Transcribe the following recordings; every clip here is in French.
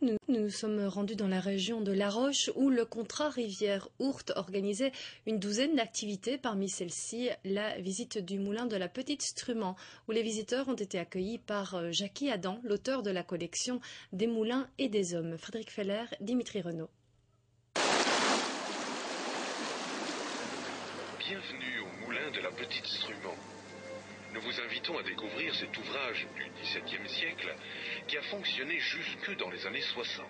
Nous nous sommes rendus dans la région de La Roche où le contrat Rivière-Ourthe organisait une douzaine d'activités. Parmi celles-ci, la visite du moulin de la Petite Strumant où les visiteurs ont été accueillis par Jackie Adam, l'auteur de la collection Des moulins et des hommes. Frédéric Feller, Dimitri Renaud. Bienvenue au moulin de la Petite Strumant. Nous vous invitons à découvrir cet ouvrage du XVIIe siècle qui a fonctionné jusque dans les années 60.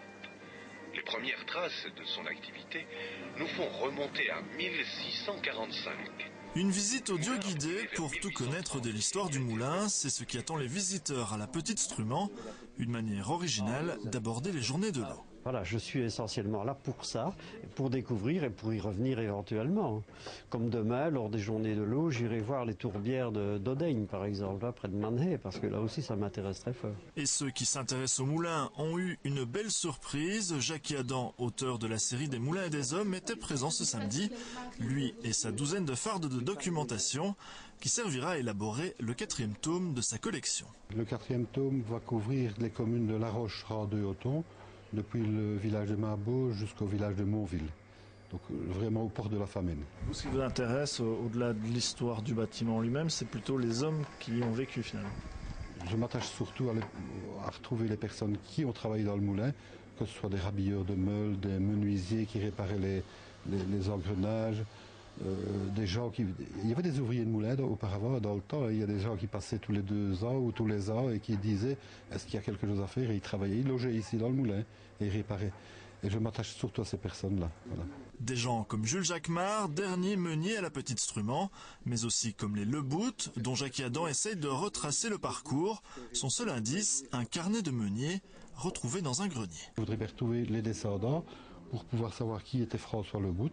Les premières traces de son activité nous font remonter à 1645. Une visite audio guidée pour tout connaître de l'histoire du moulin, c'est ce qui attend les visiteurs à la Petite Strumant, une manière originale d'aborder les journées de l'eau. Voilà, je suis essentiellement là pour ça, pour découvrir et pour y revenir éventuellement. Comme demain, lors des journées de l'eau, j'irai voir les tourbières d'Odaigne, par exemple, là, près de Manhay, parce que là aussi, ça m'intéresse très fort. Et ceux qui s'intéressent au moulin ont eu une belle surprise. Jackie Adam, auteur de la série Des moulins et des hommes, était présent ce samedi, lui et sa douzaine de fardes de documentation, qui servira à élaborer le 4e tome de sa collection. Le 4e tome va couvrir les communes de La Roche, Randeux, Othon, depuis le village de Mabeau jusqu'au village de Montville. Donc vraiment au port de la Famenne. Vous, ce qui vous intéresse, au-delà de l'histoire du bâtiment lui-même, c'est plutôt les hommes qui y ont vécu finalement. Je m'attache surtout à retrouver les personnes qui ont travaillé dans le moulin, que ce soit des rabilleurs de meules, des menuisiers qui réparaient les engrenages, des gens qui... Il y avait des ouvriers de moulin auparavant, dans le temps, il y a des gens qui passaient tous les 2 ans ou tous les ans et qui disaient est-ce qu'il y a quelque chose à faire, et ils travaillaient, ils logeaient ici dans le moulin et ils réparaient. Et je m'attache surtout à ces personnes-là. Voilà. Des gens comme Jules Jacquemart, dernier meunier à la Petite Strumant, mais aussi comme les Lebout, dont Jackie Adam essaye de retracer le parcours. Son seul indice, un carnet de meunier retrouvé dans un grenier. Je voudrais retrouver les descendants pour pouvoir savoir qui était François Lebout,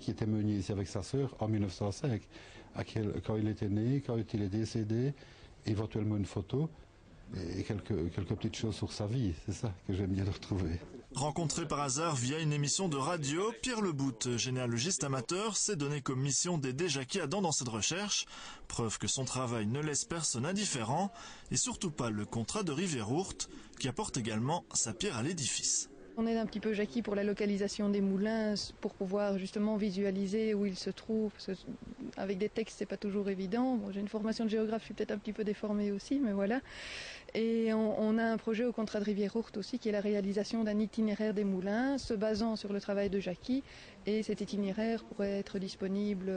qui était meunier ici avec sa sœur en 1905, quand il était né, quand il est décédé, éventuellement une photo et quelques petites choses sur sa vie. C'est ça que j'aime bien retrouver. Rencontré par hasard via une émission de radio, Pierre Lebout, généalogiste amateur, s'est donné comme mission d'aider Jackie Adam dans cette recherche, preuve que son travail ne laisse personne indifférent, et surtout pas le contrat de Rivière-Ourthe, qui apporte également sa pierre à l'édifice. On aide un petit peu Jackie pour la localisation des moulins, pour pouvoir justement visualiser où ils se trouvent. Avec des textes, c'est pas toujours évident. Bon, j'ai une formation de géographe, je suis peut-être un petit peu déformée aussi, mais voilà. Et on a un projet au contrat de Rivière-Ourthe aussi, qui est la réalisation d'un itinéraire des moulins, se basant sur le travail de Jackie. Et cet itinéraire pourrait être disponible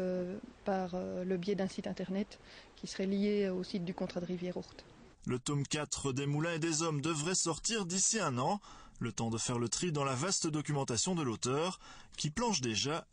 par le biais d'un site internet qui serait lié au site du contrat de Rivière-Ourthe. Le tome 4 des moulins et des hommes devrait sortir d'ici 1 an, le temps de faire le tri dans la vaste documentation de l'auteur, qui planche déjà